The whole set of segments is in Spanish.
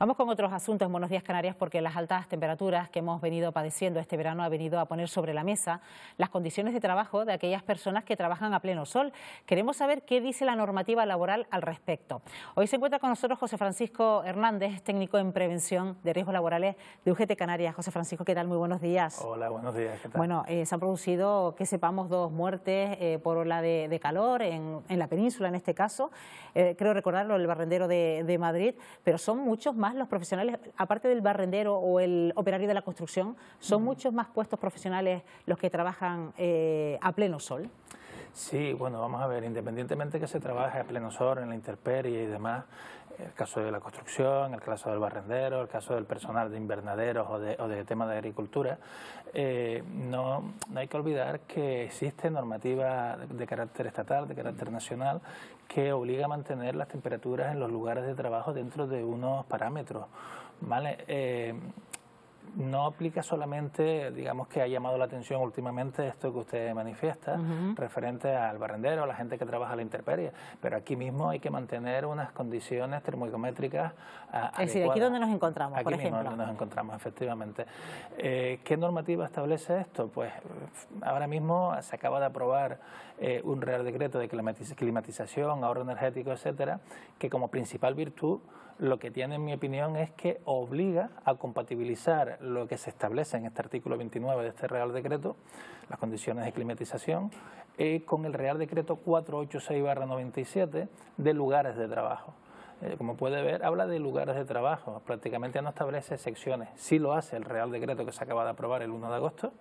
Vamos con otros asuntos en Buenos Días Canarias, porque las altas temperaturas que hemos venido padeciendo este verano ha venido a poner sobre la mesa las condiciones de trabajo de aquellas personas que trabajan a pleno sol. Queremos saber qué dice la normativa laboral al respecto. Hoy se encuentra con nosotros José Francisco Hernández, técnico en prevención de riesgos laborales de UGT Canarias. José Francisco, ¿qué tal? Muy buenos días. Hola, buenos días, ¿qué tal? Bueno, se han producido, que sepamos, 2 muertes por ola de calor en la península, en este caso. Creo recordarlo, el barrendero de Madrid, pero son muchos más los profesionales, aparte del barrendero o el operario de la construcción, son muchos más puestos profesionales los que trabajan a pleno sol. Sí, bueno, vamos a ver, independientemente que se trabaje a pleno sol, en la intemperie y demás, el caso de la construcción, el caso del barrendero, el caso del personal de invernaderos o de temas de agricultura, no hay que olvidar que existe normativa de carácter estatal, de carácter nacional, que obliga a mantener las temperaturas en los lugares de trabajo dentro de unos parámetros, ¿vale? No aplica solamente, digamos, que ha llamado la atención últimamente esto que usted manifiesta, referente al barrendero, a la gente que trabaja a la intemperie, pero aquí mismo hay que mantener unas condiciones termoicométricas adecuadas. Es decir, aquí donde nos encontramos, aquí por mismo ejemplo. donde nos encontramos, efectivamente. ¿Qué normativa establece esto? Pues ahora mismo se acaba de aprobar un Real Decreto de climatización, ahorro energético, etcétera, que como principal virtud lo que tiene, en mi opinión, es que obliga a compatibilizar lo que se establece en este artículo 29 de este Real Decreto, las condiciones de climatización, con el Real Decreto 486/97 de lugares de trabajo. Como puede ver, habla de lugares de trabajo, prácticamente no establece excepciones. Sí lo hace el Real Decreto que se acaba de aprobar el 1 de agosto,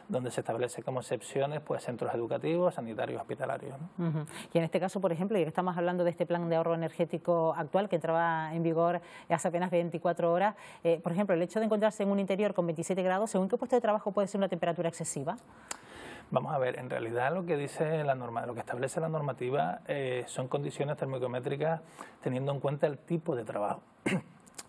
donde se establece como excepciones pues centros educativos, sanitarios, hospitalarios, ¿no? Y en este caso, por ejemplo, ya que estamos hablando de este plan de ahorro energético actual que entraba en vigor hace apenas 24 horas, por ejemplo, el hecho de encontrarse en un interior con 27 grados, ¿según qué puesto de trabajo puede ser una temperatura excesiva? Vamos a ver, en realidad lo que dice la norma, lo que establece la normativa son condiciones termoicométricas teniendo en cuenta el tipo de trabajo.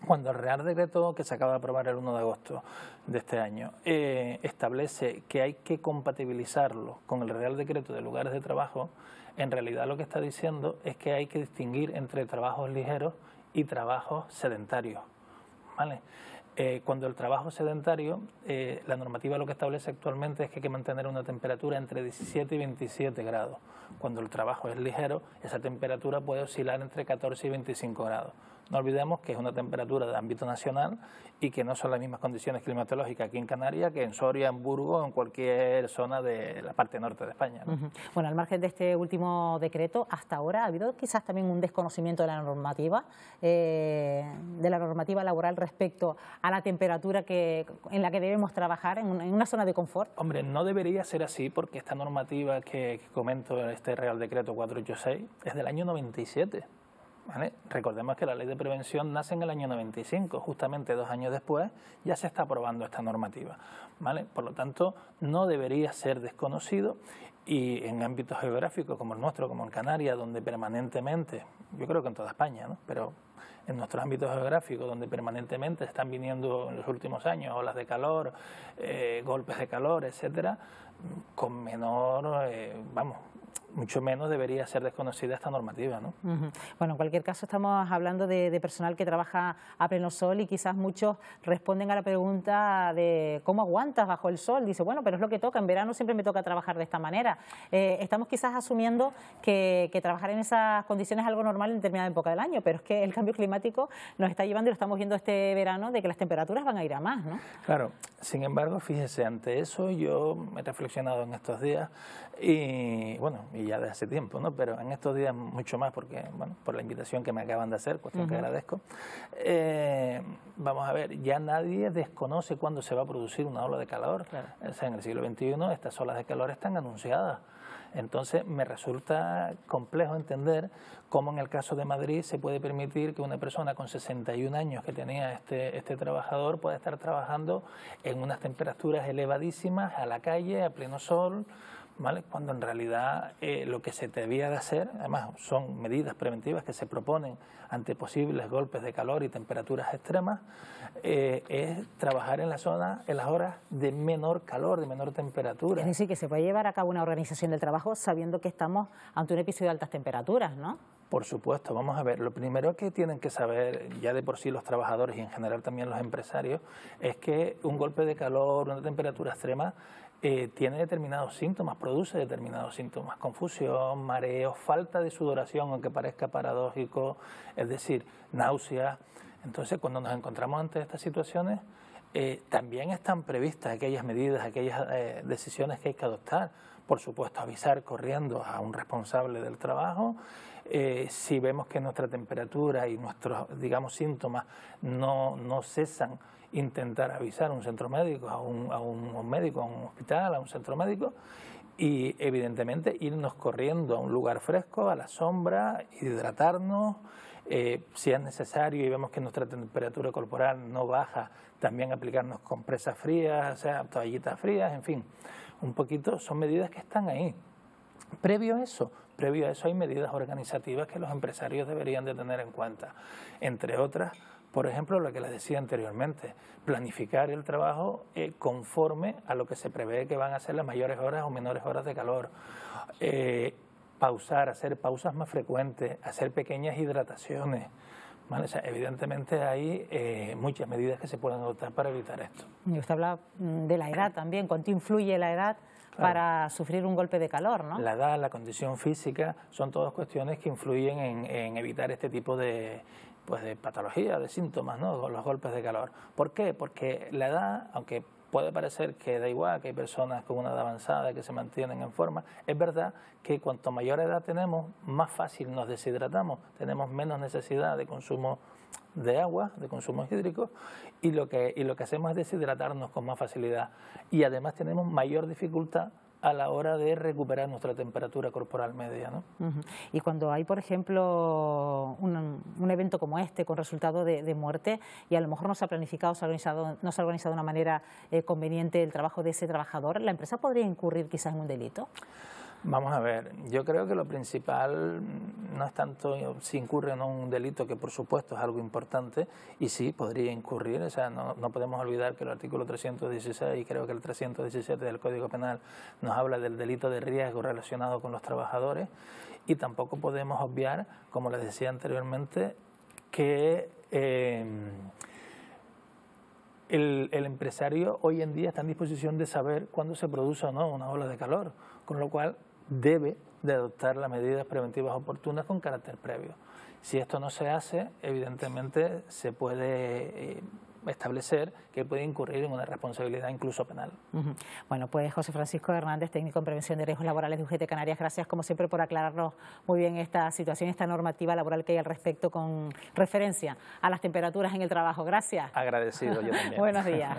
Cuando el Real Decreto que se acaba de aprobar el 1 de agosto de este año establece que hay que compatibilizarlo con el Real Decreto de lugares de trabajo, en realidad lo que está diciendo es que hay que distinguir entre trabajos ligeros y trabajos sedentarios, ¿vale? Cuando el trabajo sedentario, la normativa lo que establece actualmente es que hay que mantener una temperatura entre 17 y 27 grados. Cuando el trabajo es ligero, esa temperatura puede oscilar entre 14 y 25 grados. No olvidemos que es una temperatura de ámbito nacional y que no son las mismas condiciones climatológicas aquí en Canarias que en Soria, en Burgos o en cualquier zona de la parte norte de España, ¿no? Bueno, al margen de este último decreto, hasta ahora ha habido quizás también un desconocimiento de la normativa laboral respecto a la temperatura en la que debemos trabajar en una zona de confort. Hombre, no debería ser así porque esta normativa que comento, este Real Decreto 486, es del año 97. ¿Vale? Recordemos que la ley de prevención nace en el año 95, justamente 2 años después ya se está aprobando esta normativa, ¿vale? Por lo tanto, no debería ser desconocido y en ámbitos geográficos como el nuestro, como en Canarias, donde permanentemente, yo creo que en toda España, ¿no? Pero en nuestros ámbitos geográficos, donde permanentemente están viniendo en los últimos años olas de calor, golpes de calor, etcétera, con menor, mucho menos debería ser desconocida esta normativa, ¿no? Bueno, en cualquier caso estamos hablando de personal que trabaja a pleno sol y quizás muchos responden a la pregunta de ¿cómo aguantas bajo el sol? Dice, bueno, pero es lo que toca, en verano siempre me toca trabajar de esta manera. Estamos quizás asumiendo que trabajar en esas condiciones es algo normal en determinada época del año, pero es que el cambio climático nos está llevando, y lo estamos viendo este verano, de que las temperaturas van a ir a más, ¿no? Claro, sin embargo, fíjese, ante eso yo he reflexionado en estos días y, bueno, y ya de hace tiempo, ¿no? Pero en estos días mucho más porque, bueno, por la invitación que me acaban de hacer, cuestión que agradezco. Vamos a ver, ya nadie desconoce cuándo se va a producir una ola de calor. Claro. O sea, en el siglo XXI estas olas de calor están anunciadas. Entonces me resulta complejo entender cómo en el caso de Madrid se puede permitir que una persona con 61 años que tenía este trabajador pueda estar trabajando en unas temperaturas elevadísimas a la calle, a pleno sol, ¿vale? Cuando en realidad lo que se debía de hacer, además son medidas preventivas que se proponen ante posibles golpes de calor y temperaturas extremas, es trabajar en la zona en las horas de menor calor, de menor temperatura. Es decir, que se puede llevar a cabo una organización del trabajo sabiendo que estamos ante un episodio de altas temperaturas, ¿no? Por supuesto, vamos a ver, lo primero que tienen que saber ya de por sí los trabajadores y en general también los empresarios es que un golpe de calor, una temperatura extrema tiene determinados síntomas, produce determinados síntomas, confusión, mareos, falta de sudoración, aunque parezca paradójico, es decir, náuseas. Entonces, cuando nos encontramos ante estas situaciones, también están previstas aquellas medidas, aquellas decisiones que hay que adoptar. Por supuesto, avisar corriendo a un responsable del trabajo. Si vemos que nuestra temperatura y nuestros, digamos, síntomas no cesan, intentar avisar a un centro médico, a un médico, a un hospital, a un centro médico, y evidentemente irnos corriendo a un lugar fresco, a la sombra, hidratarnos. Si es necesario y vemos que nuestra temperatura corporal no baja, también aplicarnos compresas frías, o sea, toallitas frías, en fin, un poquito, son medidas que están ahí. Previo a eso hay medidas organizativas que los empresarios deberían de tener en cuenta, entre otras, por ejemplo, lo que les decía anteriormente, planificar el trabajo conforme a lo que se prevé que van a ser las mayores horas o menores horas de calor. Pausar, hacer pausas más frecuentes, hacer pequeñas hidrataciones. ¿Vale? O sea, evidentemente hay muchas medidas que se pueden adoptar para evitar esto. Y usted habla de la edad también. ¿Cuánto influye la edad para sufrir un golpe de calor, ¿no? La edad, la condición física, son todas cuestiones que influyen en evitar este tipo de patología, de síntomas, ¿no? Con los golpes de calor. ¿Por qué? Porque la edad, aunque puede parecer que da igual, que hay personas con una edad avanzada que se mantienen en forma, es verdad que cuanto mayor edad tenemos, más fácil nos deshidratamos, tenemos menos necesidad de consumo de agua, de consumo hídrico, y lo que hacemos es deshidratarnos con más facilidad. Y además tenemos mayor dificultad a la hora de recuperar nuestra temperatura corporal media, ¿no? Y cuando hay, por ejemplo, un evento como este con resultado de muerte y a lo mejor no se ha planificado, no se ha organizado de una manera conveniente el trabajo de ese trabajador, ¿la empresa podría incurrir quizás en un delito? Vamos a ver, yo creo que lo principal no es tanto si incurre en un delito, que por supuesto es algo importante, y sí, podría incurrir, o sea, no podemos olvidar que el artículo 316 y creo que el 317 del Código Penal nos habla del delito de riesgo relacionado con los trabajadores, y tampoco podemos obviar, como les decía anteriormente, que el empresario hoy en día está en disposición de saber cuándo se produce o no una ola de calor, con lo cual debe de adoptar las medidas preventivas oportunas con carácter previo. Si esto no se hace, evidentemente se puede establecer que puede incurrir en una responsabilidad incluso penal. Bueno, pues José Francisco Hernández, técnico en prevención de riesgos laborales de UGT Canarias, gracias como siempre por aclararnos muy bien esta situación, esta normativa laboral que hay al respecto con referencia a las temperaturas en el trabajo. Gracias. Agradecido yo también. Buenos días.